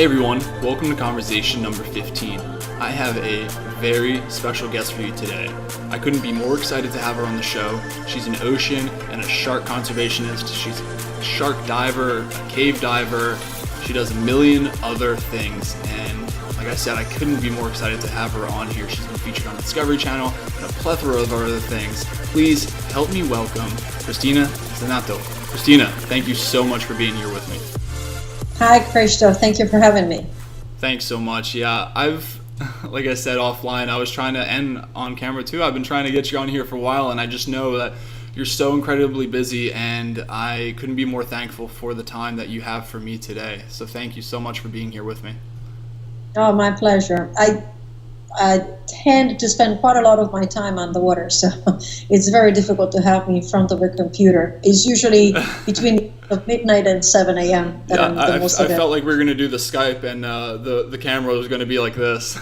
Hey everyone, welcome to conversation number 15. I have a very special guest for you today. I couldn't be more excited to have her on the show. She's an ocean and a shark conservationist. She's a shark diver, a cave diver. She does a million other things, and like I said, I couldn't be more excited to have her on here. She's been featured on the Discovery Channel and a plethora of other things. Please help me welcome Cristina Zenato. Cristina, thank you so much for being here with me. Hi, Kristof. Thank you for having me. Thanks so much. Yeah, like I said offline, I was trying to, and on camera too, I've been trying to get you on here for a while, and I just know that you're so incredibly busy, and I couldn't be more thankful for the time that you have for me today. So thank you so much for being here with me. Oh, my pleasure. I tend to spend quite a lot of my time on the water, so it's very difficult to have me in front of a computer. It's usually between midnight and 7 a.m. that I'm the most I felt like we were going to do the Skype, and the camera was going to be like this.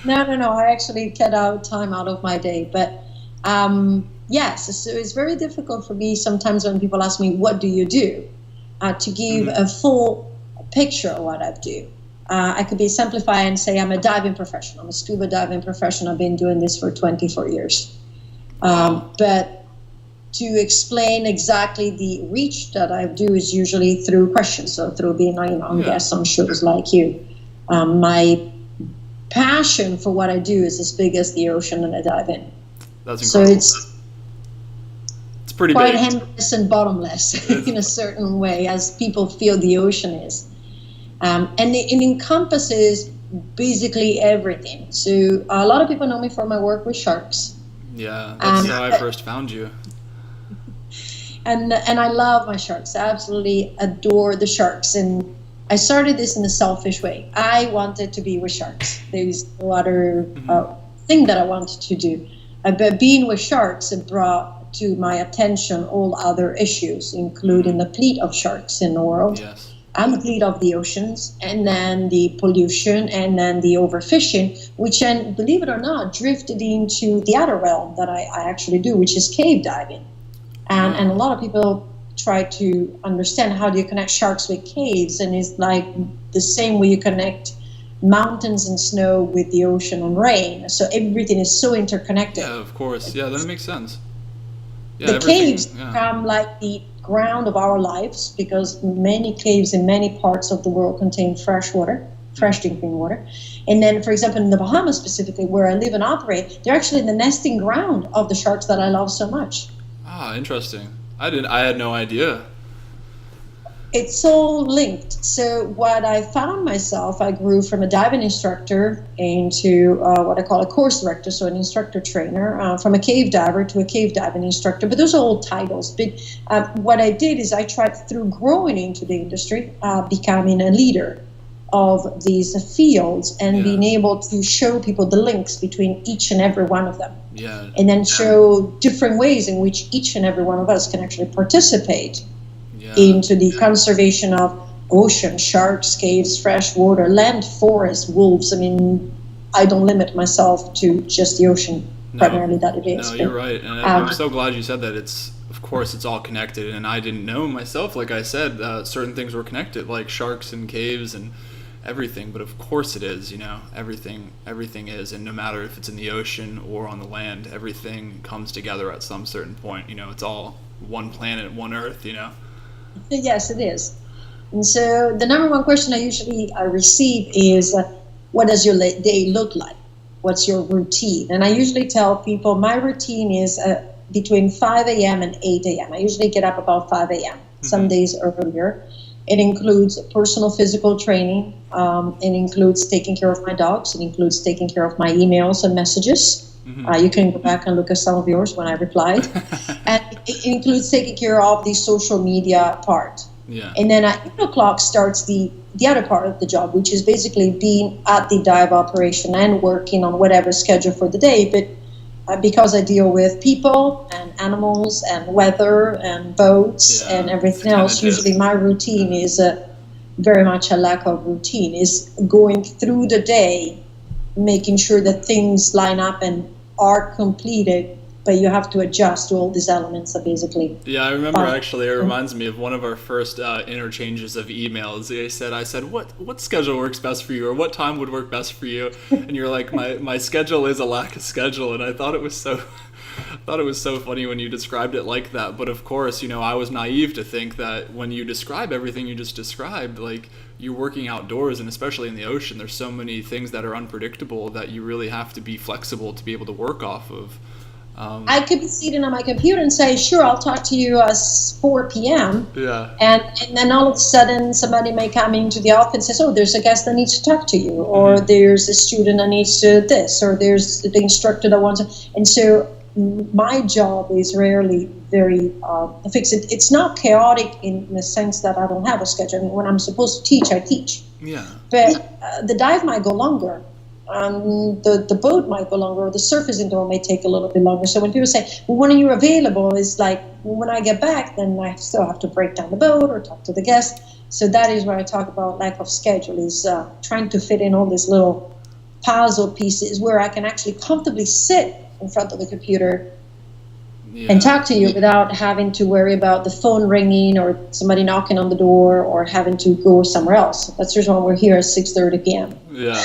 No. I actually cut out time out of my day. But yes, so it's very difficult for me sometimes when people ask me, what do you do? To give a full picture of what I do. I could be simplified and say I'm a diving professional. I'm a scuba diving professional. I've been doing this for 24 years. But to explain exactly the reach that I do is usually through questions, so through being on guests on shows like you. My passion for what I do is as big as the ocean and I dive in. That's incredible. So it's pretty quite big. endless and bottomless in a certain way, as people feel the ocean is. And it encompasses basically everything. So a lot of people know me for my work with sharks. Yeah, that's how I first found you. And I love my sharks. I absolutely adore the sharks. And I started this in a selfish way. I wanted to be with sharks. There's no other thing that I wanted to do. But being with sharks, it brought to my attention all other issues, including the fleet of sharks in the world. Yes. And the fleet of the oceans, and then the pollution, and then the overfishing, which then, believe it or not, drifted into the other realm that I actually do, which is cave diving. And a lot of people try to understand, how do you connect sharks with caves? And it's like the same way you connect mountains and snow with the ocean and rain. So everything is so interconnected. Yeah, of course. Yeah, that makes sense. Yeah, the caves become like the ground of our lives, because many caves in many parts of the world contain fresh drinking water. And then, for example, in the Bahamas specifically, where I live and operate, they're actually the nesting ground of the sharks that I love so much. Ah, interesting. I had no idea. It's all linked. So what I found myself, I grew from a diving instructor into what I call a course director, so an instructor trainer, from a cave diver to a cave diving instructor. But those are all titles. But what I did is I tried, through growing into the industry, becoming a leader of these fields and being able to show people the links between each and every one of them. Yeah. And then show different ways in which each and every one of us can actually participate into the conservation of ocean, sharks, caves, fresh water, land, forests, wolves. I mean, I don't limit myself to just the ocean, primarily that it is. No, you're right. And I'm so glad you said that. Of course, it's all connected. And I didn't know myself, like I said, certain things were connected, like sharks and caves and everything. But of course it is, everything is. And no matter if it's in the ocean or on the land, everything comes together at some certain point. It's all one planet, one Earth, Yes, it is. And so the number one question I receive is, what does your day look like? What's your routine? And I usually tell people my routine is between 5 a.m. and 8 a.m. I usually get up about 5 a.m., some days earlier. It includes personal physical training. It includes taking care of my dogs. It includes taking care of my emails and messages. You can go back and look at some of yours when I replied. And it includes taking care of the social media part. Yeah. And then at 8 o'clock starts the other part of the job, which is basically being at the dive operation and working on whatever schedule for the day. But because I deal with people and animals and weather and boats and everything else, usually my routine is very much a lack of routine, is going through the day, making sure that things line up and are completed but you have to adjust to all these elements that basically. Yeah, I remember actually. It reminds me of one of our first interchanges of emails. I said, what schedule works best for you, or what time would work best for you? And you're like, my schedule is a lack of schedule, and I thought it was so. I thought it was so funny when you described it like that. But of course, I was naive to think that when you describe everything you just described, like you're working outdoors, and especially in the ocean, there's so many things that are unpredictable that you really have to be flexible to be able to work off of. I could be sitting on my computer and say, sure, I'll talk to you at 4 p.m. Yeah. And then all of a sudden somebody may come into the office and says, oh, there's a guest that needs to talk to you, or there's a student that needs to this, or there's the instructor that wants to. And so my job is rarely very fixed. It's not chaotic in the sense that I don't have a schedule. I mean, when I'm supposed to teach, I teach. Yeah. But the dive might go longer. The boat might go longer, or the surface indoor may take a little bit longer. So when people say, well, when are you available? It's like, well, when I get back, then I still have to break down the boat or talk to the guest. So that is where I talk about lack of schedule, is trying to fit in all these little puzzle pieces where I can actually comfortably sit in front of the computer and talk to you without having to worry about the phone ringing or somebody knocking on the door or having to go somewhere else. That's the reason why we're here at 6:30 p.m. Yeah.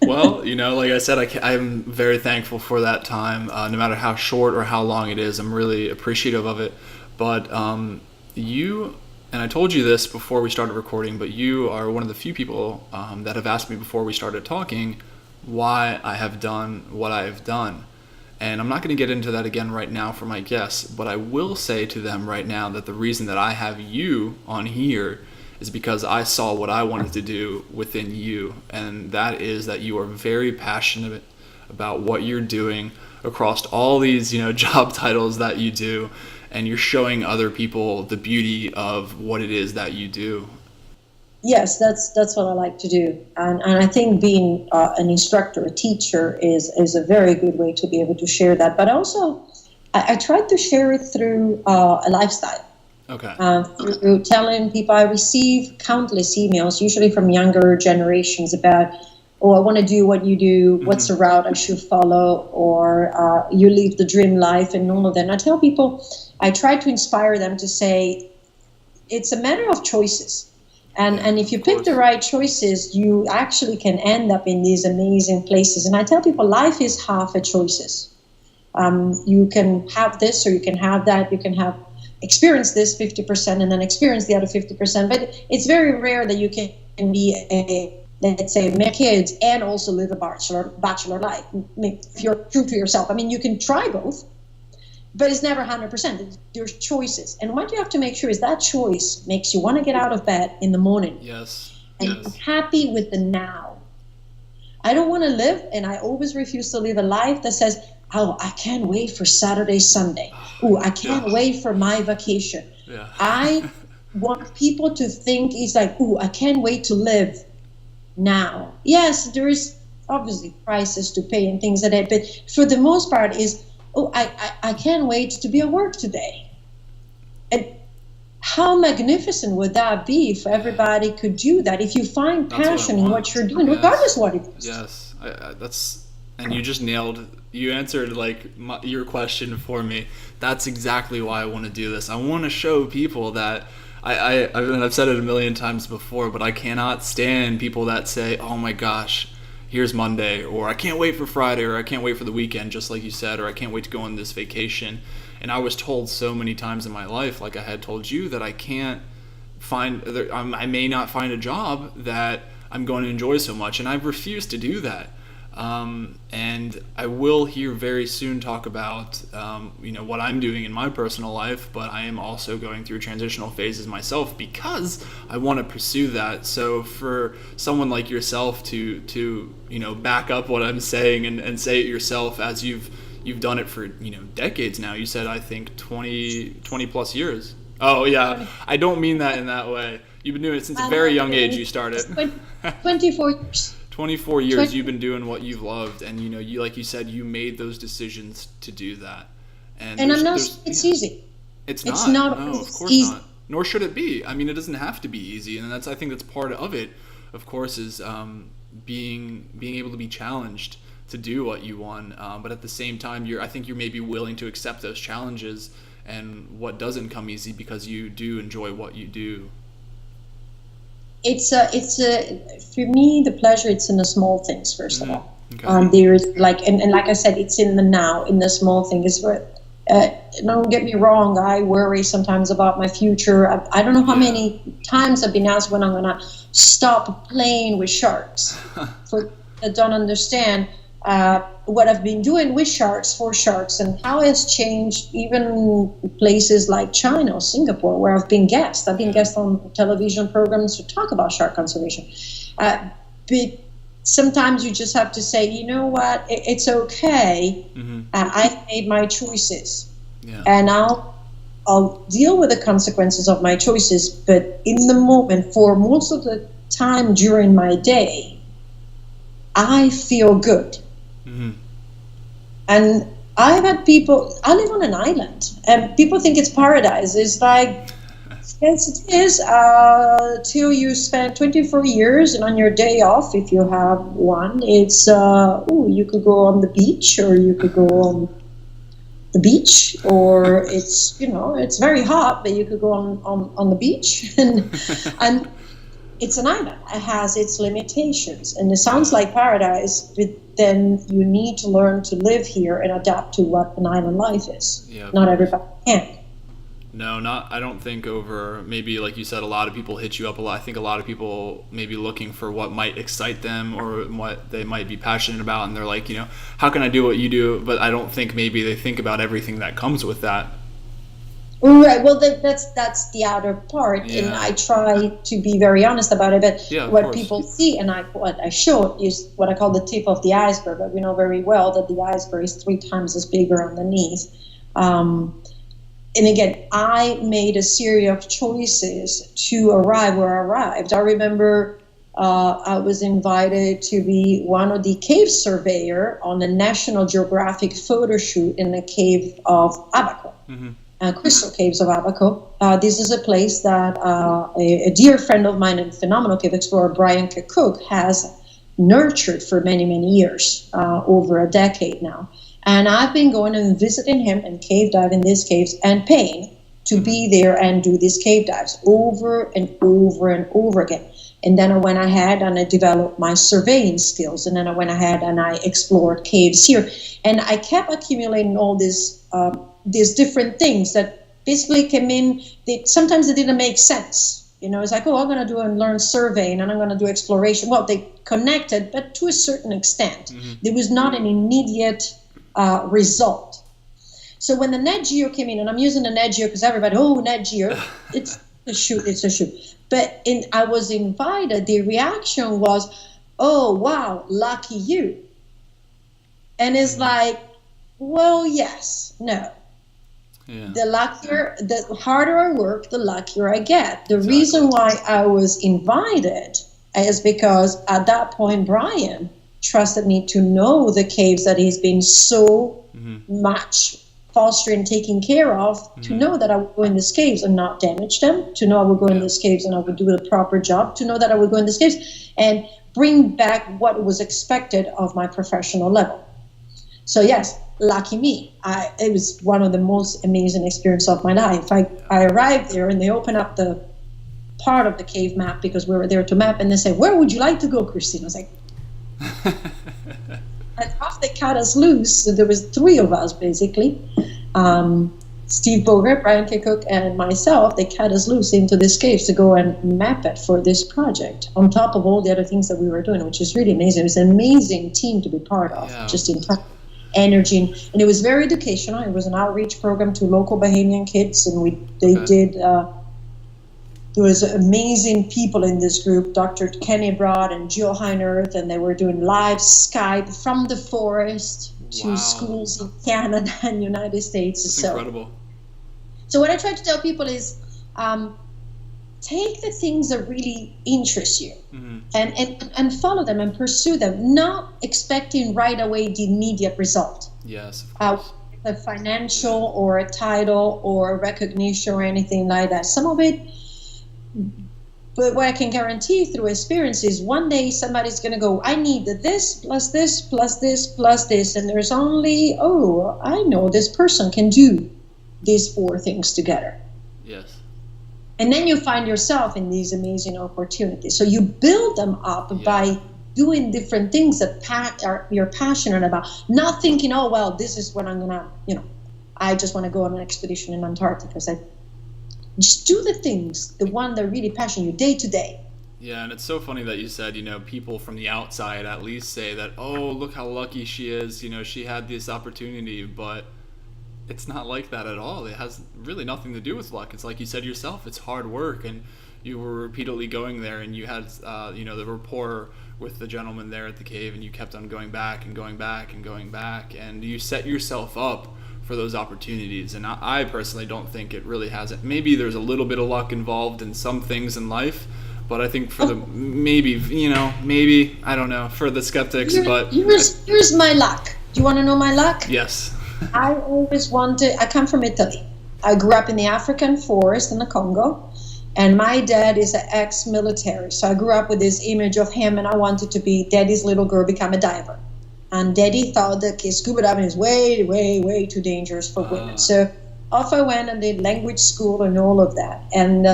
Well, like I said, I'm very thankful for that time. No matter how short or how long it is, I'm really appreciative of it. But you, and I told you this before we started recording, but you are one of the few people that have asked me before we started talking why I have done what I have done. And I'm not going to get into that again right now for my guests, but I will say to them right now that the reason that I have you on here is because I saw what I wanted to do within you, and that is that you are very passionate about what you're doing across all these, job titles that you do, and you're showing other people the beauty of what it is that you do. Yes, that's what I like to do, and I think being an instructor, a teacher, is a very good way to be able to share that. But also, I try to share it through a lifestyle. Okay. Through telling people, I receive countless emails, usually from younger generations, about, oh, I want to do what you do, what's the route I should follow, or you live the dream life, and all of that. And I tell people, I try to inspire them to say, it's a matter of choices. And if you pick the right choices, you actually can end up in these amazing places. And I tell people, life is half a choices. You can have this, or you can have that. You can have experience this 50% and then experience the other 50%. But it's very rare that you can be let's say, make kids and also live a bachelor life. If you're true to yourself, I mean, you can try both, but it's never 100%. There's choices. And what you have to make sure is that choice makes you want to get out of bed in the morning. Yes. And I'm happy with the now. I don't want to live, and I always refuse to live a life that says, oh, I can't wait for Saturday, Sunday. Oh, I can't wait for my vacation. Yeah. I want people to think it's like, oh, I can't wait to live now. Yes, there is obviously prices to pay and things like that, but for the most part is, oh, I can't wait to be at work today. And how magnificent would that be if everybody could do that? If you find passion in what you're doing, regardless what it is. Yes, and you just you answered your question for me. That's exactly why I want to do this. I want to show people that I've said it a million times before, but I cannot stand people that say, oh my gosh, here's Monday, or I can't wait for Friday, or I can't wait for the weekend, just like you said, or I can't wait to go on this vacation. And I was told so many times in my life, like I had told you, that I may not find a job that I'm going to enjoy so much, and I've refused to do that. And I will here very soon talk about what I'm doing in my personal life, but I am also going through transitional phases myself because I want to pursue that. So for someone like yourself to back up what I'm saying and say it yourself, as you've done it for decades now. You said, I think 20 plus years. Oh yeah, I don't mean that in that way. You've been doing it since a very young age. You started 24 years. 24 years you've been doing what you've loved, and you, like you said, you made those decisions to do that. And I'm not saying it's easy. It's not. No, of course not. Nor should it be. I mean, it doesn't have to be easy, and I think that's part of it. Of course, is being able to be challenged, to do what you want. But at the same time, I think you're maybe willing to accept those challenges and what doesn't come easy because you do enjoy what you do. It's for me, the pleasure, it's in the small things, first of all. Okay. There's like, and like I said, it's in the now, in the small thing. Is where, don't get me wrong, I worry sometimes about my future. I don't know how many times I've been asked when I'm going to stop playing with sharks. For that don't understand what I've been doing with sharks, for sharks, and how it's changed even places like China or Singapore, where I've been guest. I've been guest on television programs to talk about shark conservation. But sometimes you just have to say, you know what, it's okay. I've made my choices, and I'll deal with the consequences of my choices. But in the moment, for most of the time during my day, I feel good. And I've had people, I live on an island, and people think it's paradise. It's like, yes, it is, till you spend 24 years, and on your day off, if you have one, it's, you could go on the beach, or you could go on the beach, or it's, it's very hot, but you could go on the beach, and it's an island. It has its limitations, and it sounds like paradise, but then you need to learn to live here and adapt to what an island life is. Not everybody can. No, I don't think over, maybe like you said, a lot of people hit you up a lot. I think a lot of people may be looking for what might excite them or what they might be passionate about, and they're like, how can I do what you do? But I don't think maybe they think about everything that comes with that. Right. Well, that's the outer part, and I try to be very honest about it. But what people see, and what I show, is what I call the tip of the iceberg. But we know very well that the iceberg is 3 times as bigger underneath. And again, I made a series of choices to arrive where I arrived. I remember I was invited to be one of the cave surveyor on a National Geographic photo shoot in the cave of Abaco. Crystal Caves of Abaco. This is a place that a dear friend of mine and phenomenal cave explorer, Brian Cook, has nurtured for many, many years, over a decade now. And I've been going and visiting him and cave dive in these caves and paying to be there and do these cave dives over and over and over again. And then I went ahead and I developed my surveying skills. And then I went ahead and I explored caves here. And I kept accumulating all these different things that basically came in. Sometimes it didn't make sense. It's like, I'm going to do and learn surveying and I'm going to do exploration. Well, they connected, but to a certain extent. There was not an immediate result. So when the Net Geo came in, and I'm using the Net Geo because everybody, Net Geo, it's a shoot. But I was invited, the reaction was, oh, wow, lucky you. And it's like, well, yes, no. The harder I work, the luckier I get. The reason why I was invited is because at that point, Brian trusted me to know the caves that he's been so much fostering, taking care of, to know that I would go in these caves and not damage them, to know I would go in these caves and I would do the proper job, to know that I would go in these caves and bring back what was expected of my professional level. So yes, lucky me. It was one of the most amazing experiences of my life. I arrived there and they opened up the part of the cave map because we were there to map, and they said, "Where would you like to go, Cristina?" I was like, and off they cut us loose. So there was 3 of us basically. Steve Bogert, Brian K. Cook, and myself. They cut us loose into this cave to go and map it for this project, on top of all the other things that we were doing, which is really amazing. It was an amazing team to be part of, just in time. Energy, and it was very educational. It was an outreach program to local Bahamian kids, and there was amazing people in this group, Dr. Kenny Broad and Jill Heinerth, and they were doing live Skype from the forest to schools in Canada and United States. It's incredible. So what I try to tell people is, take the things that really interest you and follow them and pursue them, not expecting right away the immediate result. Yes, of course. A financial or a title or a recognition or anything like that. Some of it, But what I can guarantee through experience is one day somebody's going to go, I need this plus this plus this plus this. And there's only, I know this person can do these 4 things together. Yes. And then you find yourself in these amazing opportunities. So you build them up by doing different things that you're passionate about, not thinking, this is what I'm going to, I just want to go on an expedition in Antarctica. Just do the things, the one that really passion you day to day. Yeah, and it's so funny that you said, people from the outside at least say that, look how lucky she is, she had this opportunity, but it's not like that at all. It has really nothing to do with luck. It's like you said yourself, it's hard work, and you were repeatedly going there, and you had, the rapport with the gentleman there at the cave, and you kept on going back and going back and going back, and you set yourself up for those opportunities. And I personally don't think it really has it. Maybe there's a little bit of luck involved in some things in life, but I think for maybe, I don't know, for the skeptics, but... Here's my luck. Do you want to know my luck? Yes. I come from Italy. I grew up in the African forest in the Congo, and my dad is an ex-military. So I grew up with this image of him, and I wanted to be daddy's little girl, become a diver. And daddy thought that scuba diving is way, way, way too dangerous for women. So off I went and did language school and all of that. And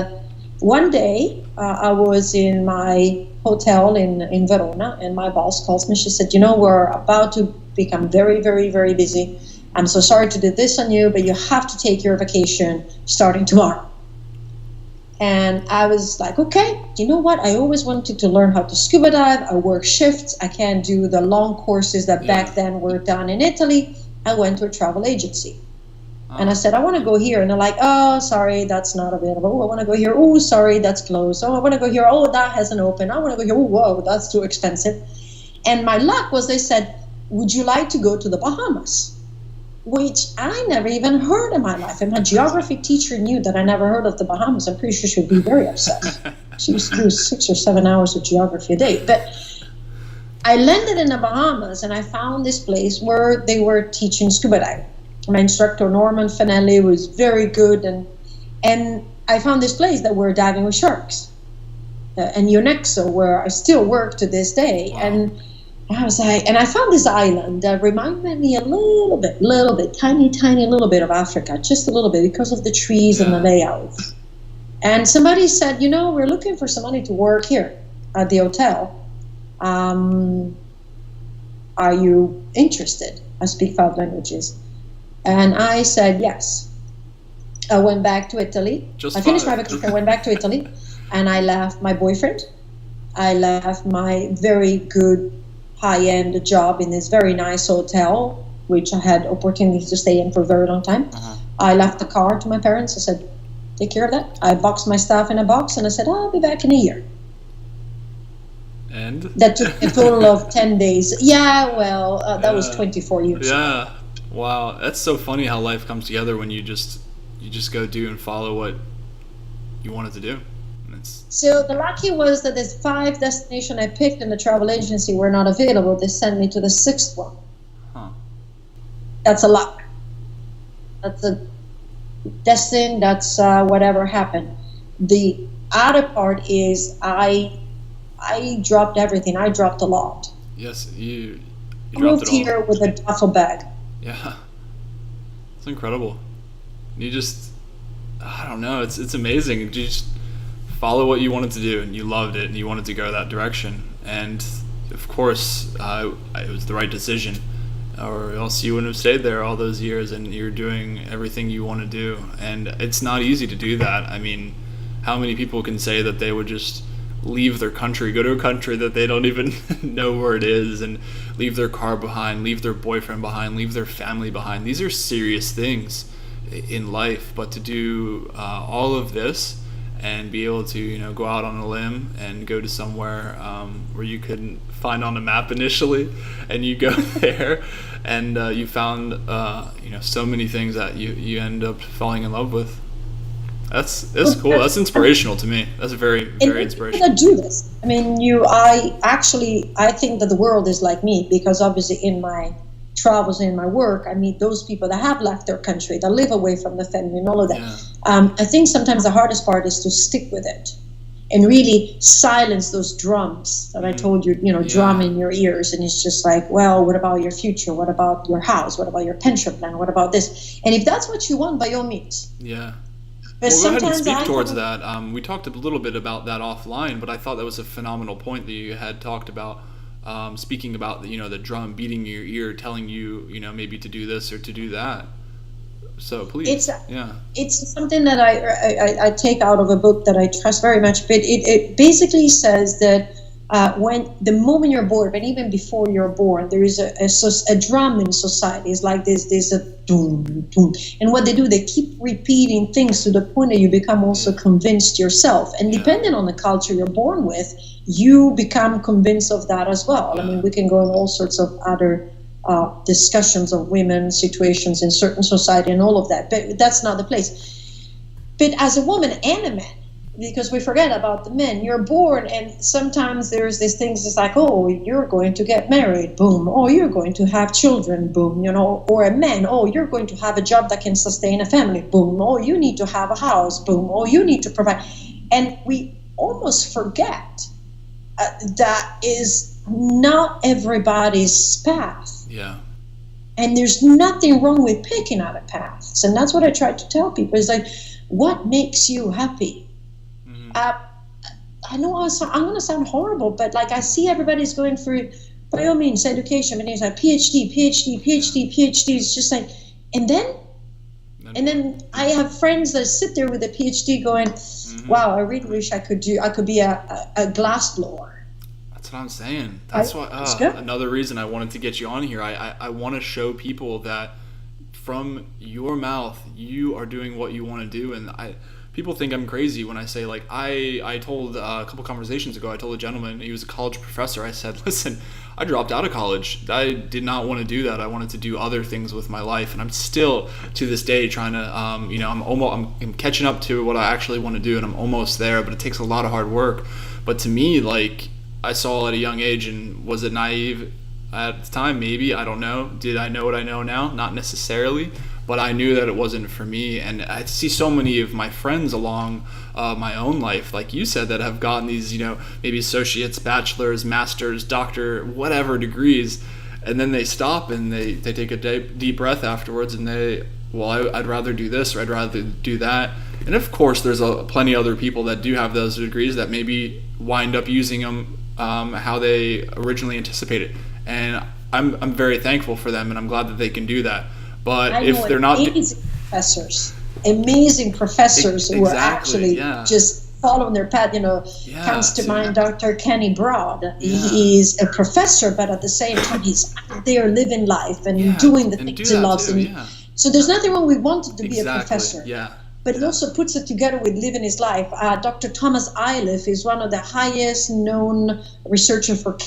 one day I was in my hotel in Verona, and my boss calls me. She said, we're about to become very, very, very busy. I'm so sorry to do this on you, but you have to take your vacation starting tomorrow. And I was like, okay, you know what? I always wanted to learn how to scuba dive. I work shifts. I can't do the long courses that back then were done in Italy. I went to a travel agency. And I said, I want to go here. And they're like, oh, sorry, that's not available. Oh, I want to go here. Oh, sorry, that's closed. Oh, I want to go here. Oh, that hasn't opened. I want to go here. Oh, whoa, that's too expensive. And my luck was they said, would you like to go to the Bahamas? Which I never even heard in my life. And my geography teacher knew that I never heard of the Bahamas. I'm pretty sure she would be very upset. She used to do 6 or 7 hours of geography a day. But I landed in the Bahamas, and I found this place where they were teaching scuba diving. My instructor, Norman Fanelli, was very good. And I found this place that we're diving with sharks. And Unexo, where I still work to this day. Wow. And I was like, and I found this island that reminded me a little bit, tiny little bit of Africa, just a little bit because of the trees and the layout. And somebody said, we're looking for somebody to work here at the hotel. Are you interested? I speak 5 languages. And I said, yes. I went back to Italy. I finished my vacation, I went back to Italy, and I left my boyfriend. I left my very good high-end job in this very nice hotel, which I had opportunities to stay in for a very long time. I left the car to my parents. I said, take care of that. I boxed my stuff in a box, and I said, I'll be back in a year. And? That took a total of 10 days. That was 24 years ago. Wow. That's so funny how life comes together when you just go do and follow what you wanted to do. So the lucky was that the 5 destinations I picked in the travel agency were not available. They sent me to the 6th one. That's a luck. That's a destiny. That's whatever happened. The other part is I dropped everything. I dropped a lot. Yes, you dropped moved it all. here with a duffel bag. Yeah, it's incredible. You just, I don't know. It's amazing. You just follow what you wanted to do, and you loved it, and you wanted to go that direction. And of course, it was the right decision, or else you wouldn't have stayed there all those years, and you're doing everything you want to do. And it's not easy to do that. I mean, how many people can say that they would just leave their country, go to a country that they don't even know where it is, and leave their car behind, leave their boyfriend behind, leave their family behind? These are serious things in life. But to do all of this and be able to, go out on a limb and go to somewhere where you couldn't find on a map initially, and you go there, and you found, so many things that you end up falling in love with. That's cool. That's inspirational to me. That's very, very inspirational. Do this. I mean, I think that the world is like me, because obviously in my travels and in my work, I meet those people that have left their country, that live away from the family and all of that. Yeah. I think sometimes the hardest part is to stick with it. and really silence those drums that I told you, drum in your ears. And it's just like, well, what about your future? What about your house? What about your pension plan? What about this? And if that's what you want, by all means. Yeah. But Well, go ahead and sometimes speak towards that. We talked a little bit about that offline, but I thought that was a phenomenal point that you had talked about, speaking about the drum beating your ear, telling you maybe to do this or to do that. So please, it's something that I take out of a book that I trust very much. But it basically says that when the moment you're born, but even before you're born, there is a drum in society. It's like there's a doom, doom. And what they do, they keep repeating things to the point that you become also convinced yourself. And depending on the culture you're born with, you become convinced of that as well. I mean, we can go in all sorts of other discussions of women's situations in certain society and all of that, but that's not the place. But as a woman and a man, because we forget about the men, you're born, and sometimes there's these things, it's like, oh, you're going to get married, boom, oh, you're going to have children, boom, or a man, oh, you're going to have a job that can sustain a family, boom, oh, you need to have a house, boom, oh, you need to provide. And we almost forget that is not everybody's path. Yeah. And there's nothing wrong with picking out a path. And that's what I try to tell people. It's like, what makes you happy? Mm-hmm. I know I'm going to sound horrible, but like I see everybody's going through, by all means, education. And it's like PhD. It's just like, and then I have friends that sit there with a PhD going, wow, I really wish I could be a glass blower. That's what I'm saying. That's why another reason I wanted to get you on here. I want to show people that from your mouth you are doing what you want to do. And people think I'm crazy when I say, like, I told a couple conversations ago, I told a gentleman, he was a college professor, I said, listen, I dropped out of college. I did not want to do that. I wanted to do other things with my life, and I'm still to this day trying to I'm catching up to what I actually want to do, and I'm almost there, but it takes a lot of hard work. But to me, like, I saw at a young age, and was it naive at the time? Maybe, I don't know. Did I know what I know now? Not necessarily, but I knew that it wasn't for me. And I see so many of my friends along my own life, like you said, that have gotten these, maybe associates, bachelors, masters, doctor, whatever degrees, and then they stop and they take a deep breath afterwards, and I'd rather do this, or I'd rather do that. And of course, there's plenty other people that do have those degrees that maybe wind up using them how they originally anticipated, and I'm very thankful for them, and I'm glad that they can do that. But if they're not amazing professors who are actually just following their path, comes to mind Dr. Kenny Broad. He is a professor, but at the same time he's out there living life and doing the things he loves. So there's nothing wrong with wanting to be a professor. But he also puts it together with living his life. Dr. Thomas Iliff is one of the highest known researchers for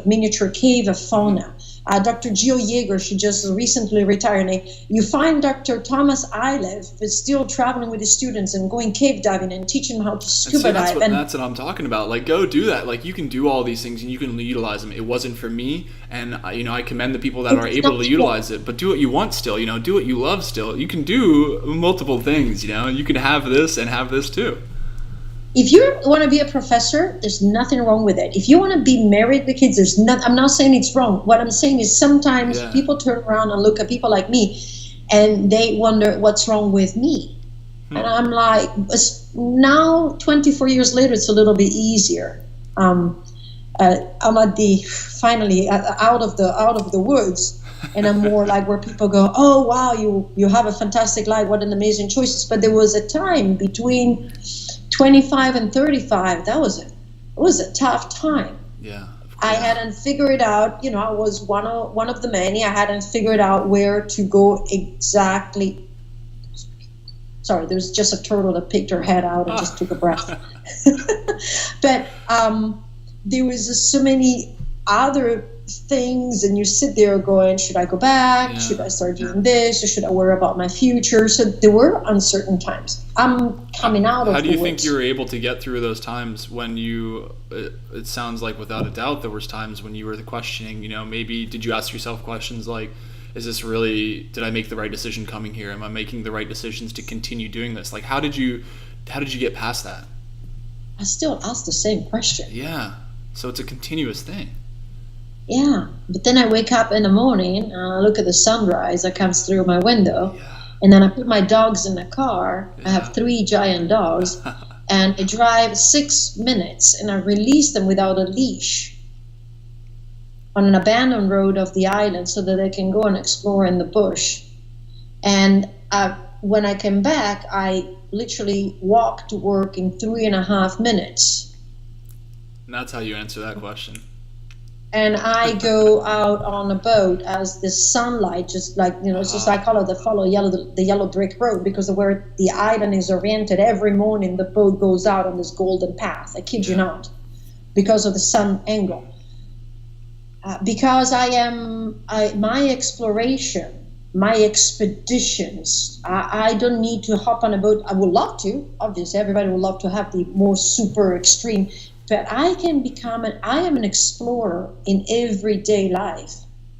miniature cave fauna. Dr. Gio Yeager, she just recently retired. And you find Dr. Thomas Iliff is still traveling with his students and going cave diving and teaching them how to scuba dive. That's what I'm talking about. Like, go do that. Like, you can do all these things and you can utilize them. It wasn't for me, and I commend the people that are able to utilize it. But do what you want still. Do what you love still. You can do multiple things. You can have this and have this too. If you want to be a professor, there's nothing wrong with it. If you want to be married with kids, I'm not saying it's wrong. What I'm saying is sometimes people turn around and look at people like me and they wonder what's wrong with me. And I'm like, now 24 years later, it's a little bit easier. I'm at finally out of the woods, and I'm more like where people go, oh wow, you have a fantastic life, what an amazing choices. But there was a time between 25 and 35, it was a tough time. I hadn't figured out, I was one of the many. I hadn't figured out where to go exactly. Sorry, there was just a turtle that picked her head out and just took a breath. But there was just so many other things, and you sit there going, should I go back? Should I start doing this? Or should I worry about my future? So there were uncertain times. I'm coming out of the woods. How do you think you were able to get through those times when it sounds like without a doubt there was times when you were questioning, maybe did you ask yourself questions like, is this really, did I make the right decision coming here? Am I making the right decisions to continue doing this? Like, how did you get past that? I still ask the same question. Yeah. So it's a continuous thing. Yeah, but then I wake up in the morning, I look at the sunrise that comes through my window, Yeah. and then I put my dogs in the car. I Yeah. have 3 giant dogs, and I drive 6 minutes, and I release them without a leash on an abandoned road of the island so that they can go and explore in the bush. And when I came back, I literally walked to work in 3.5 minutes. And that's how you answer that question. And I go out on a boat as the sunlight, just like, it's just, I call it the yellow brick road, because of where the island is oriented. Every morning the boat goes out on this golden path. I kid you not, because of the sun angle. Because my exploration, my expeditions, I don't need to hop on a boat. I would love to, obviously, everybody would love to have the more super extreme, but I am an explorer in everyday life.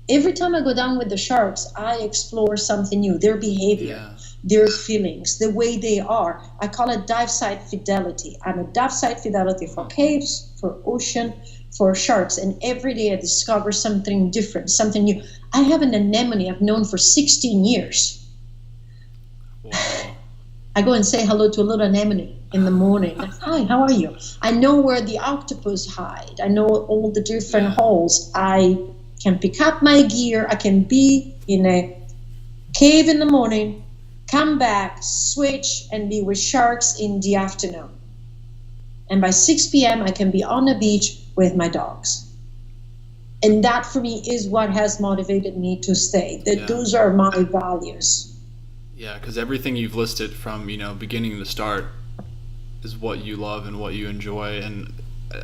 Every time I go down with the sharks, I explore something new, their behavior, their feelings, the way they are. I call it dive site fidelity. I'm a dive site fidelity for caves, for ocean, for sharks, and every day I discover something different, something new. I have an anemone I've known for 16 years. Wow. I go and say hello to a little anemone in the morning. Hi, how are you? I know where the octopus hide. I know all the different holes. I can pick up my gear. I can be in a cave in the morning, come back, switch, and be with sharks in the afternoon. And by 6 p.m., I can be on the beach with my dogs. And that, for me, is what has motivated me to stay. Those are my values. Yeah, because everything you've listed from, beginning to start is what you love and what you enjoy. And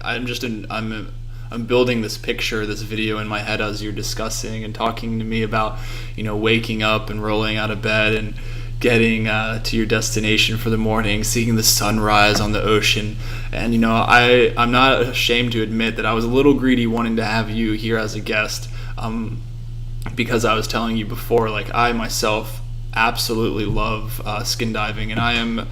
I'm building this picture, this video in my head as you're discussing and talking to me about, waking up and rolling out of bed and getting to your destination for the morning, seeing the sunrise on the ocean. And I'm not ashamed to admit that I was a little greedy wanting to have you here as a guest, because I was telling you before, like, I myself absolutely love skin diving, and I am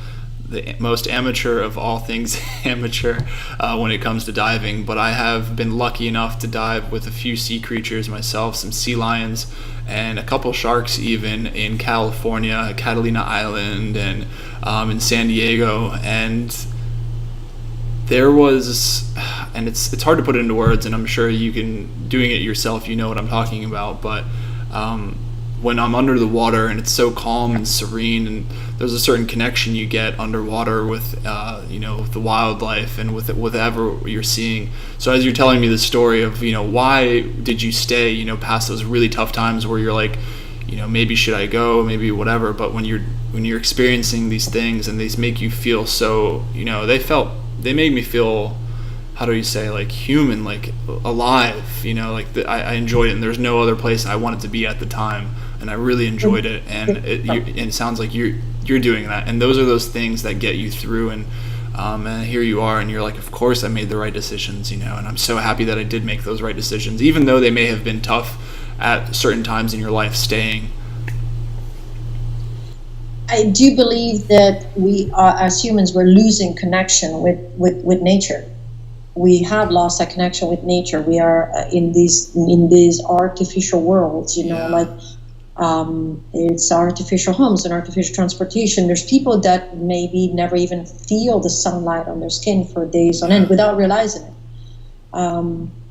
the most amateur of all things amateur when it comes to diving. But I have been lucky enough to dive with a few sea creatures myself, some sea lions and a couple sharks, even in California, Catalina Island, and in San Diego. And there was, and it's hard to put it into words, and I'm sure you can, doing it yourself, you know what I'm talking about, but when I'm under the water and it's so calm and serene, and there's a certain connection you get underwater with with the wildlife and with whatever you're seeing. So as you're telling me the story of why did you stay past those really tough times where you're like, maybe should I go, maybe whatever, but when you're experiencing these things and these make you feel so, they made me feel, how do you say, like human, like alive, I enjoyed it, and there's no other place I wanted to be at the time, and I really enjoyed it. And it sounds like you're doing that, and those are those things that get you through. And here you are, and you're like, of course I made the right decisions, and I'm so happy that I did make those right decisions, even though they may have been tough at certain times in your life staying. I do believe that we are, as humans, we're losing connection with nature. We have lost that connection with nature. We are in these artificial worlds, like it's artificial homes and artificial transportation. There's people that maybe never even feel the sunlight on their skin for days on end without realizing it.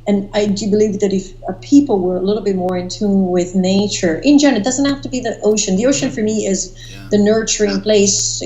And I do believe that if people were a little bit more in tune with nature, in general, it doesn't have to be the ocean. The ocean for me is the nurturing place.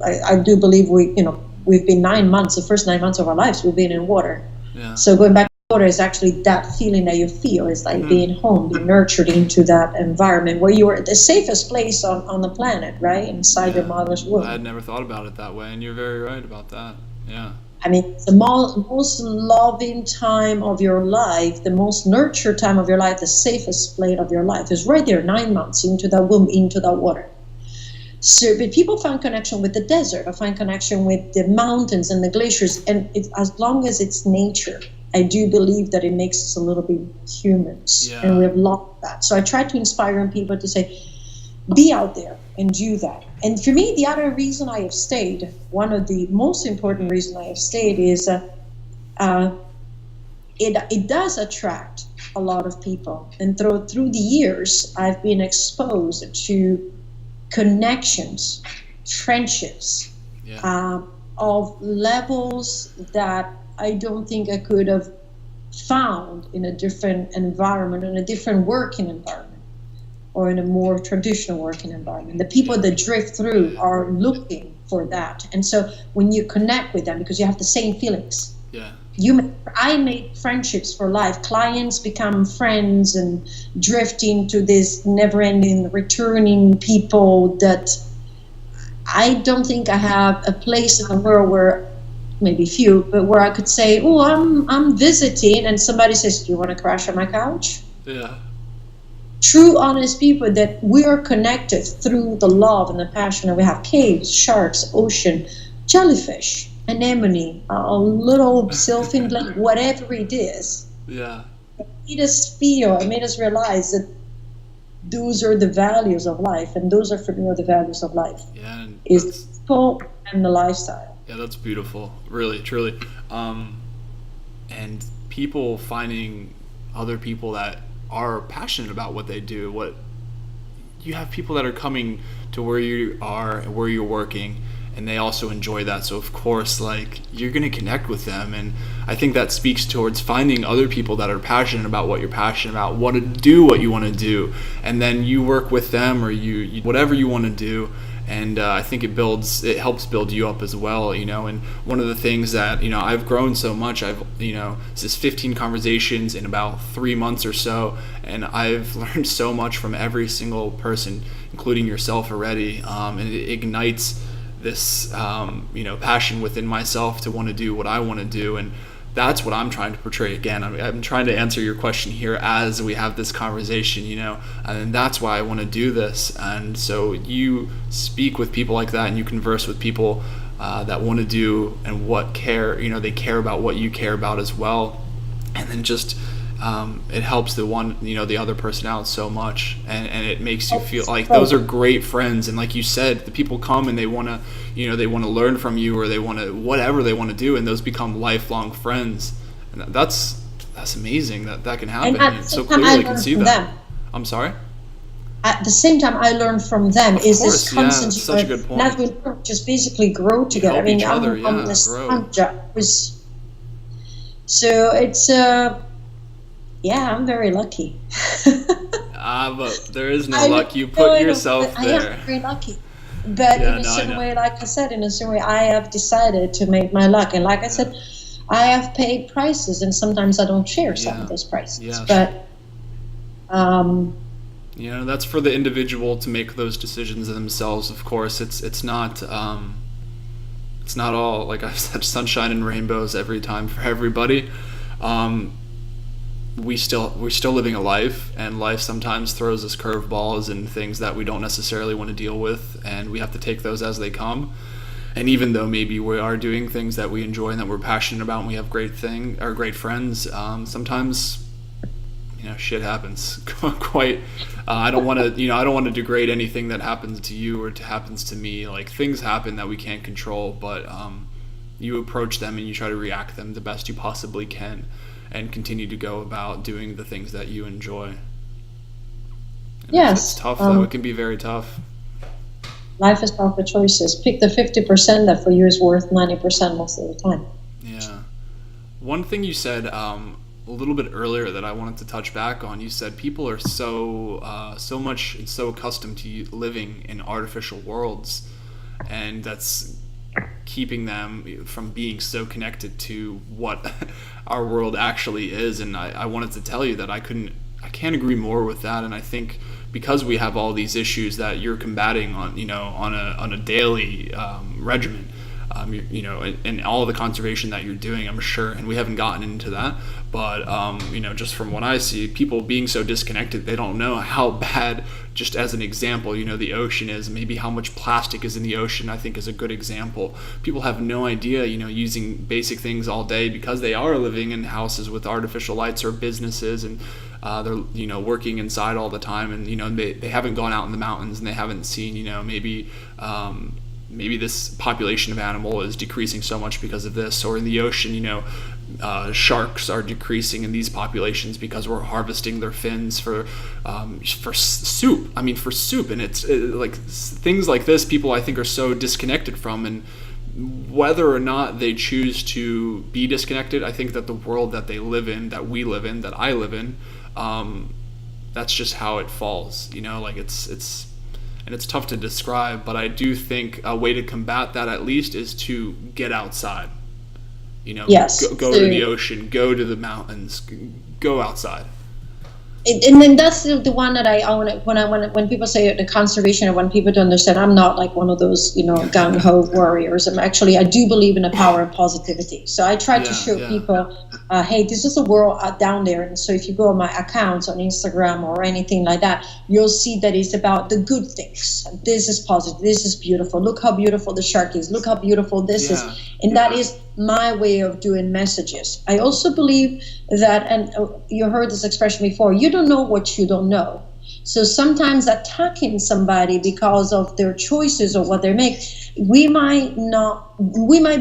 I do believe we've been 9 months, the first 9 months of our lives, we've been in water. Yeah. So going back to water is actually that feeling that you feel. It's like being home, being nurtured into that environment where you are the safest place on the planet, right? Inside your mother's womb. I had never thought about it that way, and you're very right about that. Yeah. I mean, it's the most loving time of your life, the most nurtured time of your life, the safest place of your life is right there, 9 months into that womb, into that water. So, but people find connection with the desert, or find connection with the mountains and the glaciers, and as long as it's nature, I do believe that it makes us a little bit humans, and we have lost that. So I try to inspire people to say, be out there and do that. And for me, the other reason I have stayed, one of the most important reasons I have stayed is it does attract a lot of people. And through the years, I've been exposed to connections, friendships, of levels that I don't think I could have found in a different environment, in a different working environment, or in a more traditional working environment. The people that drift through are looking for that. And so when you connect with them, because you have the same feelings, I made friendships for life. Clients become friends and drift into this never-ending, returning people that I don't think I have a place in the world where, maybe few, but where I could say, oh, I'm visiting, and somebody says, do you want to crash on my couch? Yeah. True, honest people that we are connected through the love and the passion that we have. Caves, sharks, ocean, jellyfish, anemone, a little sylvan lake, whatever it is. Yeah. It made us feel, it made us realize that those are the values of life, and those are for me are the values of life. Yeah, is people and the lifestyle. Yeah, that's beautiful, really, truly. And people finding other people that are passionate about what they do. What you have people that are coming to where you are and where you're working, and they also enjoy that. So of course, like, you're going to connect with them, and I think that speaks towards finding other people that are passionate about what you're passionate about, want to do what you want to do, and then you work with them, or you whatever you want to do. And I think it helps build you up as well, and one of the things that, I've grown so much. This is 15 conversations in about 3 months or so, and I've learned so much from every single person, including yourself already, and it ignites this, passion within myself to want to do what I want to do. And that's what I'm trying to portray. Again, I'm trying to answer your question here as we have this conversation, and that's why I want to do this. And so you speak with people like that, and you converse with people that want to do and they care about what you care about as well. And then just it helps the other person out so much, and it makes you feel like those are great friends. And like you said, the people come and they want to learn from you, or they want to whatever they want to do, and those become lifelong friends. And that's amazing that can happen. And so clearly I can see that. Them. I'm sorry. At the same time, I learn from them. Of course, this constant? Yeah, such a good point. Not we just basically grow together. Help each other, grow. So it's yeah, I'm very lucky. But there is no luck. You put yourself there. I am very lucky. But in a certain way, like I said, I have decided to make my luck. And like I said, I have paid prices, and sometimes I don't share some of those prices. Yeah. But that's for the individual to make those decisions themselves. Of course, it's not all, like I said, sunshine and rainbows every time for everybody. We're still living a life, and life sometimes throws us curveballs and things that we don't necessarily want to deal with, and we have to take those as they come. And even though maybe we are doing things that we enjoy and that we're passionate about, and we have great friends, sometimes shit happens. I don't want to degrade anything that happens to you or happens to me. Like, things happen that we can't control, but you approach them and you try to react them the best you possibly can, and continue to go about doing the things that you enjoy. And yes. It's tough, though. It can be very tough. Life is about the choices. Pick the 50% that for you is worth 90% most of the time. Yeah. One thing you said a little bit earlier that I wanted to touch back on, you said people are so much and so accustomed to living in artificial worlds, and that's keeping them from being so connected to what our world actually is. And I wanted to tell you that I can't agree more with that. And I think because we have all these issues that you're combating on a daily regimen, and all the conservation that you're doing, I'm sure, and we haven't gotten into that, but just from what I see, people being so disconnected, they don't know how bad, just as an example, the ocean is. Maybe how much plastic is in the ocean, I think, is a good example. People have no idea, using basic things all day because they are living in houses with artificial lights or businesses, and they're working inside all the time, and they haven't gone out in the mountains, and they haven't seen maybe this population of animal is decreasing so much because of this, or in the ocean, sharks are decreasing in these populations because we're harvesting their fins for soup. For soup, and it's like things like this. People, I think, are so disconnected from, and whether or not they choose to be disconnected, I think that the world that they live in, that we live in, that I live in, that's just how it falls. It's tough to describe, but I do think a way to combat that, at least, is to get outside. Yes. Go to the ocean, go to the mountains, go outside. And then that's the one that I own. When people say the conservation, or when people don't understand, I'm not like one of those gung ho warriors. I do believe in the power of positivity. So I try to show people, hey, this is a world out down there. And so if you go on my accounts on Instagram or anything like that, you'll see that it's about the good things. This is positive. This is beautiful. Look how beautiful the shark is. Look how beautiful this is. And that is my way of doing messages. I also believe that, and you heard this expression before, you don't know what you don't know. So sometimes attacking somebody because of their choices or what they make, we might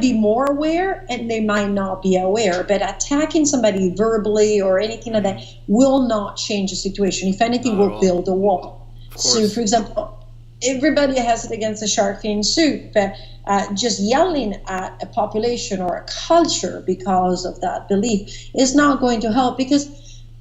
be more aware and they might not be aware, but attacking somebody verbally or anything like that will not change the situation. If anything, will build a wall. So, for example, everybody has it against the shark fin soup, but just yelling at a population or a culture because of that belief is not going to help, because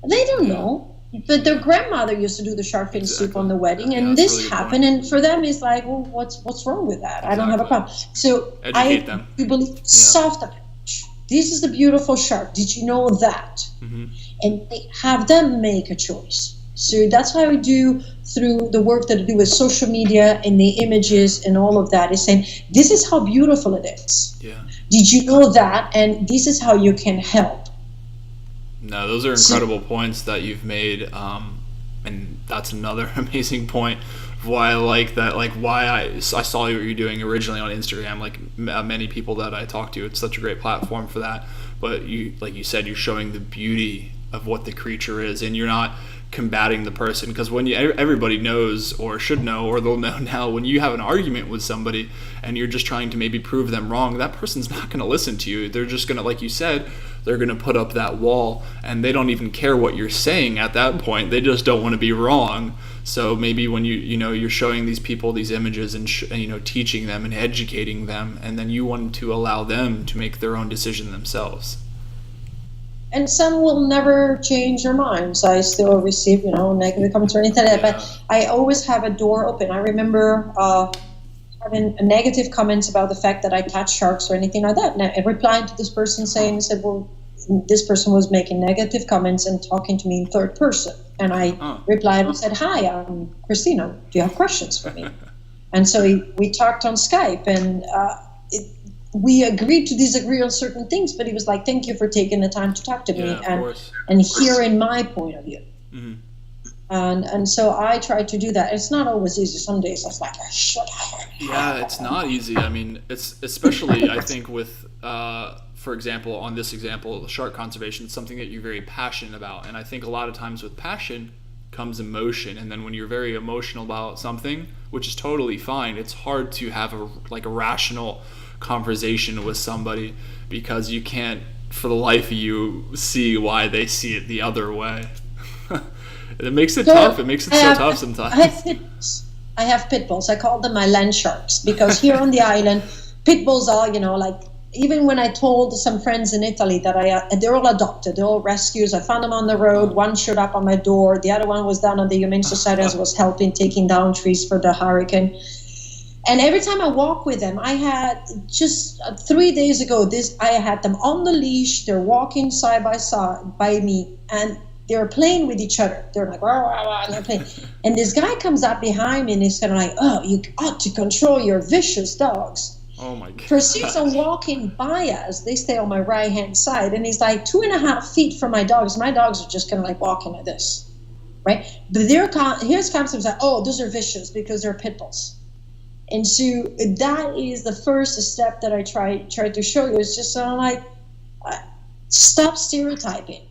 they don't know. But their grandmother used to do the shark fin soup on the wedding, and this really happened, and for them it's like, well, what's wrong with that? I don't have a problem. So educate them. I believe soft approach. This is the beautiful shark. Did you know that? Mm-hmm. And they have them make a choice. So that's how I do through the work that I do with social media and the images and all of that, is saying, this is how beautiful it is. Yeah. Did you know that? And this is how you can help. No, those are incredible points that you've made. And that's another amazing point of why I like that, like why I saw what you're doing originally on Instagram. Like many people that I talk to, it's such a great platform for that. But you, like you said, you're showing the beauty of what the creature is, and you're not combating the person, because when everybody knows, or should know, or they'll know now, when you have an argument with somebody and you're just trying to maybe prove them wrong, that person's not going to listen to you. They're just going to, like you said, they're going to put up that wall, and they don't even care what you're saying at that point. They just don't want to be wrong. So maybe when you're showing these people these images and teaching them and educating them, and then you want to allow them to make their own decision themselves. And some will never change their minds. I still receive, negative comments or anything like that. But I always have a door open. I remember having negative comments about the fact that I catch sharks or anything like that. And I replied to this person said, well, this person was making negative comments and talking to me in third person. And I replied and said, hi, I'm Cristina. Do you have questions for me? And so we talked on Skype, and we agreed to disagree on certain things, but he was like, thank you for taking the time to talk to me and hearing my point of view. Mm-hmm. And so I try to do that. It's not always easy. Some days I was like, I should have. Yeah, it's not easy. I mean, it's especially, I think, with, for example, on this example, shark conservation, it's something that you're very passionate about. And I think a lot of times with passion comes emotion. And then when you're very emotional about something, which is totally fine, it's hard to have a rational conversation with somebody, because you can't for the life of you see why they see it the other way. It makes it tough. It makes it so tough sometimes. I have pit bulls. I call them my land sharks, because here on the island, pit bulls are, even when I told some friends in Italy that they're all adopted, they're all rescues. I found them on the road. One showed up on my door. The other one was down on the Humane Society and was helping taking down trees for the hurricane. And every time I walk with them, I had just 3 days ago, I had them on the leash. They're walking side by side by me, and they're playing with each other. They're like, rah, rah, rah, and they're playing. And this guy comes up behind me and he's kind of like, oh, you ought to control your vicious dogs. Oh my god. Perceives them walking by us. They stay on my right hand side, and he's like 2.5 feet from my dogs. My dogs are just kind of like walking like this, right? But here's concepts like, oh, those are vicious because they're pit bulls. And so that is the first step that I try to show you. It's just like, stop stereotyping.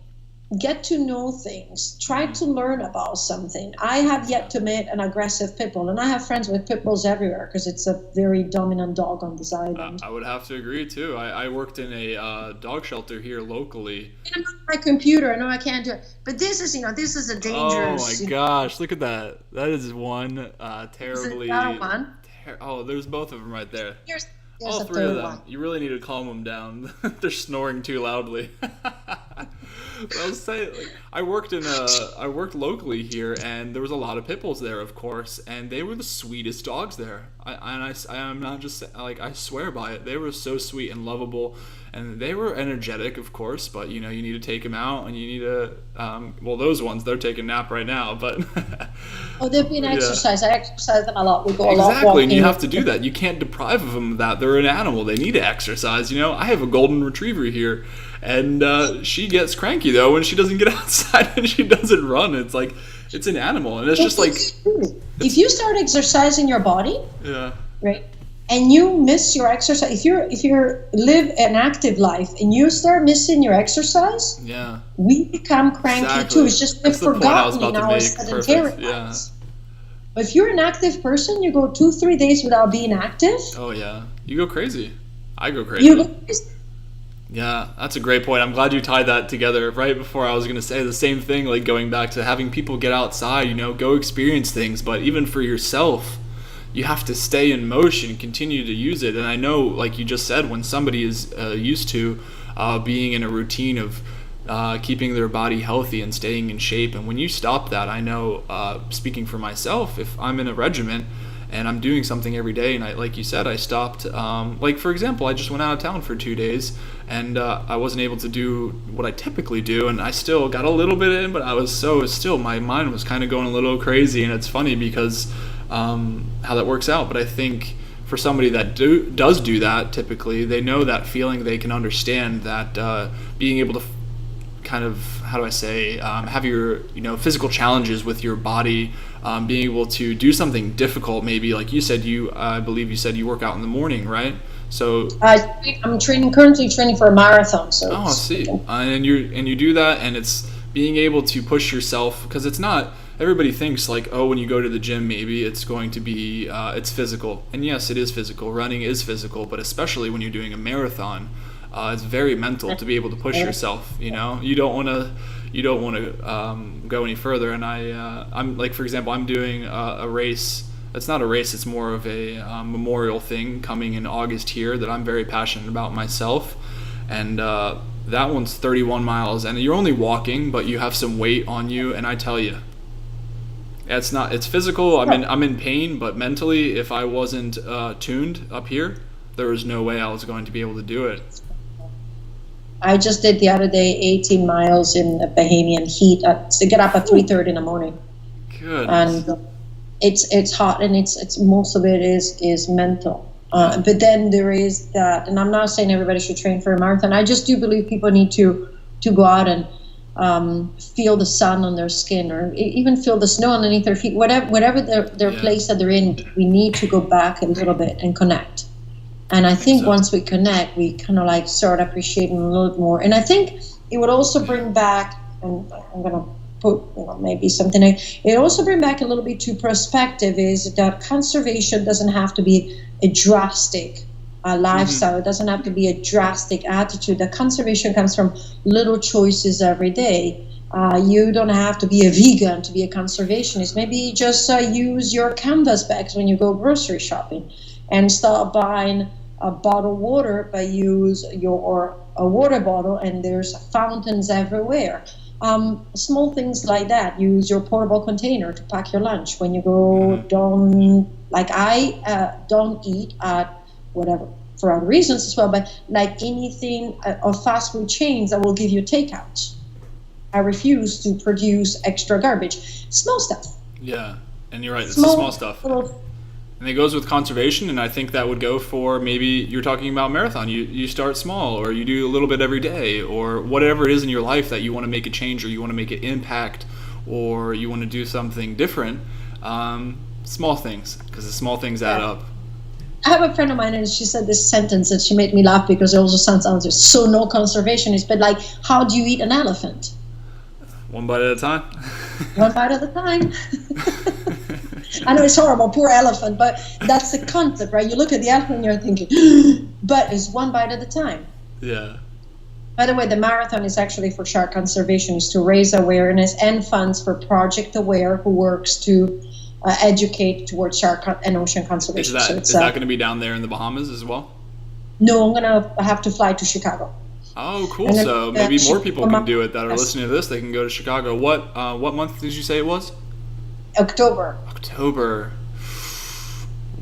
Get to know things. Try to learn about something. I have yet to meet an aggressive pit bull, and I have friends with pit bulls everywhere because it's a very dominant dog on this island. I would have to agree too. I worked in a dog shelter here locally. And I'm on my computer. I know I can't do it, but this is a dangerous. Oh my gosh! Look at that. That is one terribly. Is that one? Oh, there's both of them right there. There's all a three of third them. one. You really need to calm them down. They're snoring too loudly. I was saying, like, I worked locally here, and there was a lot of pit bulls there, of course, and they were the sweetest dogs there. I'm not just like, I swear by it. They were so sweet and lovable, and they were energetic, of course. But you need to take them out, and you need to. Well, those ones, they're taking a nap right now, but. Oh, they've been exercised. I exercise them a lot. We go a lot walking. Exactly, and you have to do that. You can't deprive them of that. They're an animal. They need to exercise. I have a golden retriever here, and she gets cranky though when she doesn't get outside and she doesn't run. It's like, it's an animal, and it's just like. If you start exercising your body, yeah, right, and you miss your exercise, if you live an active life and you start missing your exercise, yeah, we become cranky too. It's just we've forgotten in our sedentary lives. But if you're an active person, you go 2-3 days without being active. Oh yeah, you go crazy. I go crazy. Yeah, that's a great point. I'm glad you tied that together. Right before I was going to say the same thing, like going back to having people get outside, go experience things. But even for yourself, you have to stay in motion, continue to use it. And I know, like you just said, when somebody is used to being in a routine of keeping their body healthy and staying in shape, and when you stop that, I know, speaking for myself, if I'm in a regimen and I'm doing something every day, and like you said, I stopped, like for example, I just went out of town for 2 days, and I wasn't able to do what I typically do, and I still got a little bit in, but I was still my mind was kind of going a little crazy. And it's funny because how that works out, but I think for somebody that does do that, typically they know that feeling. They can understand that being able to kind of, how do I say, have your physical challenges with your body, being able to do something difficult, maybe like you said, I believe you said you work out in the morning, right? So I'm currently training for a marathon. So I see, and you do that, and it's being able to push yourself, because it's not. Everybody thinks like, oh, when you go to the gym, maybe it's going to be it's physical, and yes, it is physical. Running is physical, but especially when you're doing a marathon. It's very mental to be able to push yourself. You don't want to go any further. And I'm like, for example, I'm doing a race. It's not a race. It's more of a memorial thing coming in August here that I'm very passionate about myself. And that one's 31 miles, and you're only walking, but you have some weight on you. And I tell you, it's physical. I'm in pain, but mentally, if I wasn't tuned up here, there was no way I was going to be able to do it. I just did the other day 18 miles in the Bahamian heat to get up at 3:30 in the morning. Good. And it's hot, and it's most of it is mental. But then there is that, and I'm not saying everybody should train for a marathon. I just do believe people need to go out and feel the sun on their skin, or even feel the snow underneath their feet. Whatever their place that they're in, we need to go back a little bit and connect. And I think once we connect, we kind of like start appreciating a little bit more. And I think it would also bring back, and I'm going to put maybe something, it also bring back a little bit to perspective, is that conservation doesn't have to be a drastic lifestyle. Mm-hmm. It doesn't have to be a drastic attitude. The conservation comes from little choices every day. You don't have to be a vegan to be a conservationist. Maybe just use your canvas bags when you go grocery shopping, and start buying a bottled water, but use a water bottle, and there's fountains everywhere. Small things like that. Use your portable container to pack your lunch when you go. Don't eat at whatever, for other reasons as well, but like anything of fast food chains that will give you takeout. I refuse to produce extra garbage. Small stuff. Yeah, and you're right. It's the small stuff. And it goes with conservation, and I think that would go for maybe you're talking about marathon. You start small, or you do a little bit every day, or whatever it is in your life that you want to make a change, or you want to make an impact, or you want to do something different. Small things, because the small things add up. I have a friend of mine, and she said this sentence that she made me laugh because it also sounds so no conservationist, but like, how do you eat an elephant? One bite at a time. One bite at a time. I know it's horrible, poor elephant, but that's the concept, right? You look at the elephant and you're thinking, but it's one bite at a time. Yeah. By the way, the marathon is actually for shark conservation, is to raise awareness and funds for Project Aware, who works to educate towards shark and ocean conservation. Is that going to be down there in the Bahamas as well? No, I'm going to have to fly to Chicago. Oh, cool. So maybe more people can do it that are listening to this. They can go to Chicago. What month did you say it was? October.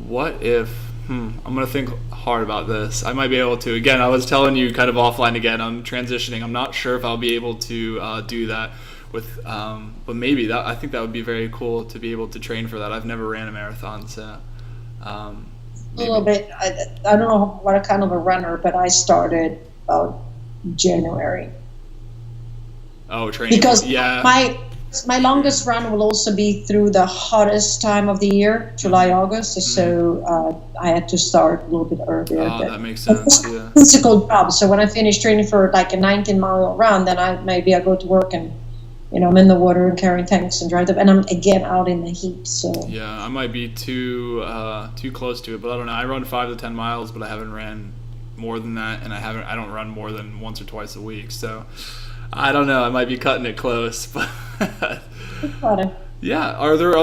What if I'm gonna think hard about this. I might be able to. Again, I was telling you kind of offline again, I'm transitioning. I'm not sure if I'll be able to do that with but maybe I think that would be very cool to be able to train for that. I've never ran a marathon, so a little bit. I don't know what kind of a runner, but I started about January. Oh, training. Because yeah. My longest run will also be through the hottest time of the year, July, August. So I had to start a little bit earlier. Oh, that makes sense. Yeah. Physical job. So when I finish training for like a 19-mile run, then I go to work and I'm in the water and carrying tanks and drive them, and I'm again out in the heat. So yeah, I might be too close to it, but I don't know. I run 5 to 10 miles, but I haven't ran more than that, and I don't run more than once or twice a week. So I don't know. I might be cutting it close, but yeah. Are there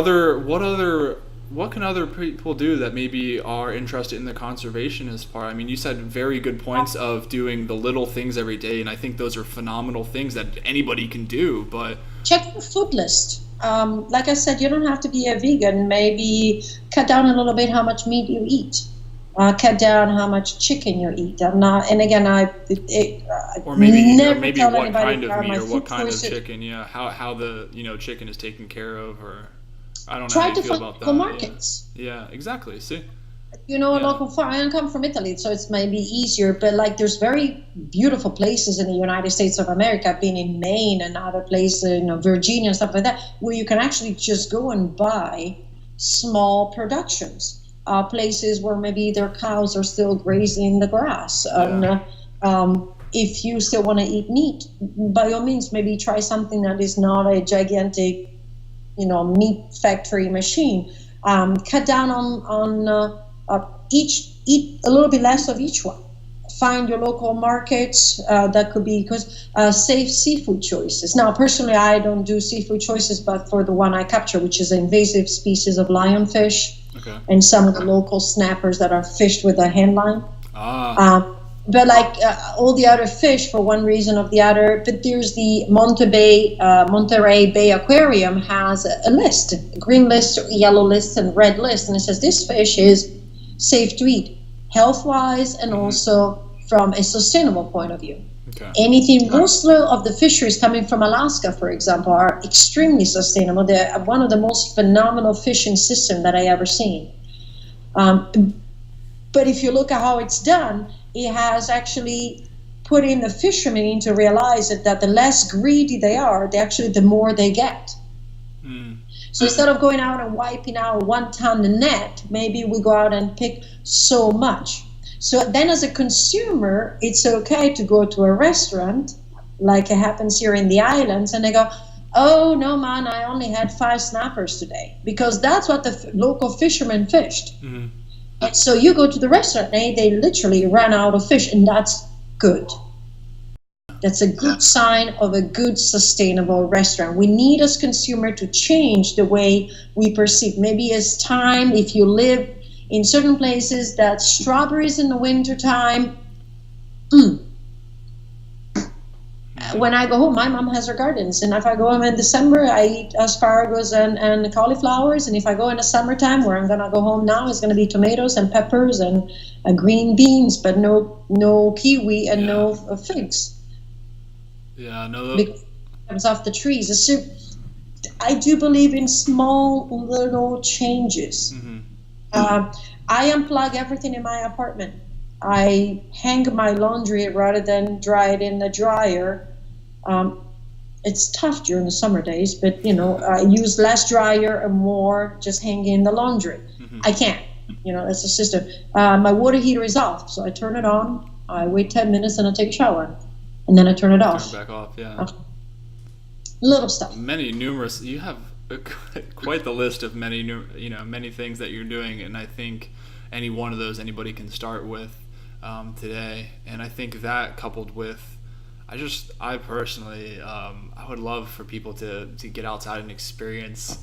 what can other people do that maybe are interested in the conservationist part? I mean, you said very good points of doing the little things every day, and I think those are phenomenal things that anybody can do. But check your food list. Like I said, you don't have to be a vegan. Maybe cut down a little bit how much meat you eat. Cut down how much chicken you eat. Or maybe what kind of meat or what kind of chicken. Yeah, how the chicken is taken care of, or I don't know how you feel about that. Try to find local markets. Yeah, exactly. See, a local farm. I come from Italy, so it's maybe easier. But like, there's very beautiful places in the United States of America. I've been in Maine and other places, Virginia and stuff like that, where you can actually just go and buy small productions. Places where maybe their cows are still grazing the grass. Yeah. And if you still want to eat meat, by all means, maybe try something that is not a gigantic, meat factory machine. Cut down on eat a little bit less of each one. Find your local markets. That could be safe seafood choices. Now, personally, I don't do seafood choices, but for the one I capture, which is an invasive species of lionfish. Okay. And some of the local snappers that are fished with a hand line. But like all the other fish, for one reason or the other, but there's the Monterey Bay Aquarium has a list, a green list, yellow list, and red list. And it says this fish is safe to eat, health-wise, and also from a sustainable point of view. Okay. Most of the fisheries coming from Alaska, for example, are extremely sustainable. They're one of the most phenomenal fishing systems that I ever seen. But if you look at how it's done, it has actually put in the fishermen to realize that the less greedy they are, the more they get. So instead of going out and wiping out 1 ton net, maybe we go out and pick so much. So then as a consumer, it's okay to go to a restaurant, like it happens here in the islands, and they go, oh, no, man, I only had 5 snappers today. Because that's what the local fishermen fished. Mm-hmm. And so you go to the restaurant, and they literally ran out of fish, and that's good. That's a good sign of a good, sustainable restaurant. We need as consumer to change the way we perceive. Maybe it's time, if you live in certain places, that strawberries in the winter time. When I go home, my mom has her gardens, and if I go home in December, I eat asparagus and cauliflowers. And if I go in the summertime, where I'm gonna go home now, is gonna be tomatoes and peppers and green beans, but no kiwi and no figs. Yeah, no. Because it comes off the trees. I do believe in small little changes. Mm-hmm. I unplug everything in my apartment. I hang my laundry rather than dry it in the dryer. It's tough during the summer days, but I use less dryer and more just hanging in the laundry. I can't. That's a system. My water heater is off, so I turn it on. I wait 10 minutes and I take a shower, and then I turn it off. Turn it back off, yeah. Little stuff. You have quite the list of many things that you're doing, and I think any one of those anybody can start with today. And I think that coupled with, I personally, I would love for people to get outside and experience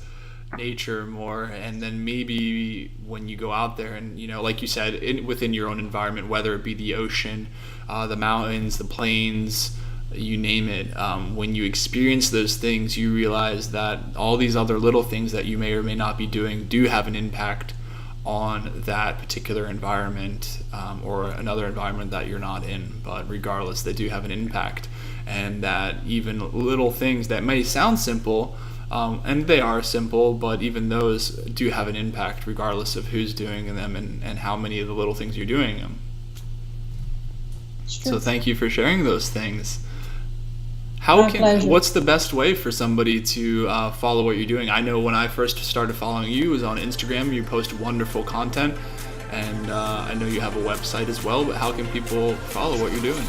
nature more, and then maybe when you go out there and like you said, within your own environment, whether it be the ocean, the mountains, the plains, you name it, when you experience those things, you realize that all these other little things that you may or may not be doing do have an impact on that particular environment, or another environment that you're not in, but regardless, they do have an impact. And that even little things that may sound simple, and they are simple, but even those do have an impact regardless of who's doing them and how many of the little things you're doing them. So thank you for sharing those things. What's the best way for somebody to follow what you're doing? I know when I first started following you, it was on Instagram. You post wonderful content, and I know you have a website as well, but how can people follow what you're doing?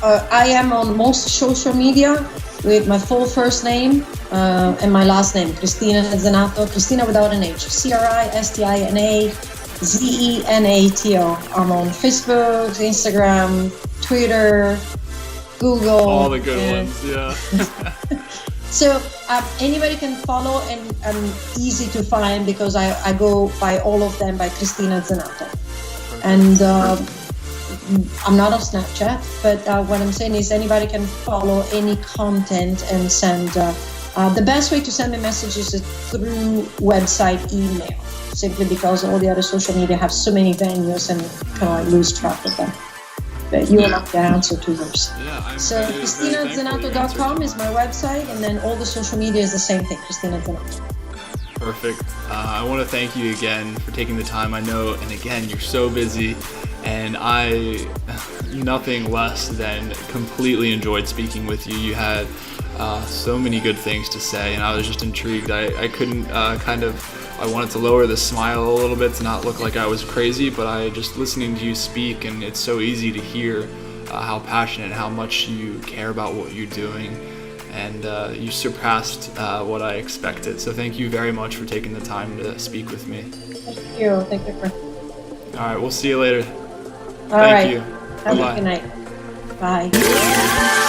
I am on most social media with my full first name and my last name, Cristina Zenato, Cristina without an H, Cristina Zenato. I'm on Facebook, Instagram, Twitter, Google. All the good ones, yeah. So anybody can follow, and I'm easy to find because I go by all of them by Cristina Zenato. And I'm not on Snapchat, but what I'm saying is anybody can follow any content and send. The best way to send me messages is through website email, simply because all the other social media have so many venues and kind of lose track of them. But you will not the answer to yours. Yeah, so CristinaZenato.com is my website, and then all the social media is the same thing, Cristina Zenato. Perfect. I want to thank you again for taking the time. I know, and again, you're so busy, and I nothing less than completely enjoyed speaking with you. You had so many good things to say, and I was just intrigued. I couldn't I wanted to lower the smile a little bit to not look like I was crazy, but I just listening to you speak, and it's so easy to hear how passionate, how much you care about what you're doing, and you surpassed what I expected. So thank you very much for taking the time to speak with me. Thank you. Thank you for. All right, we'll see you later. Thank you. Have a good night. Bye.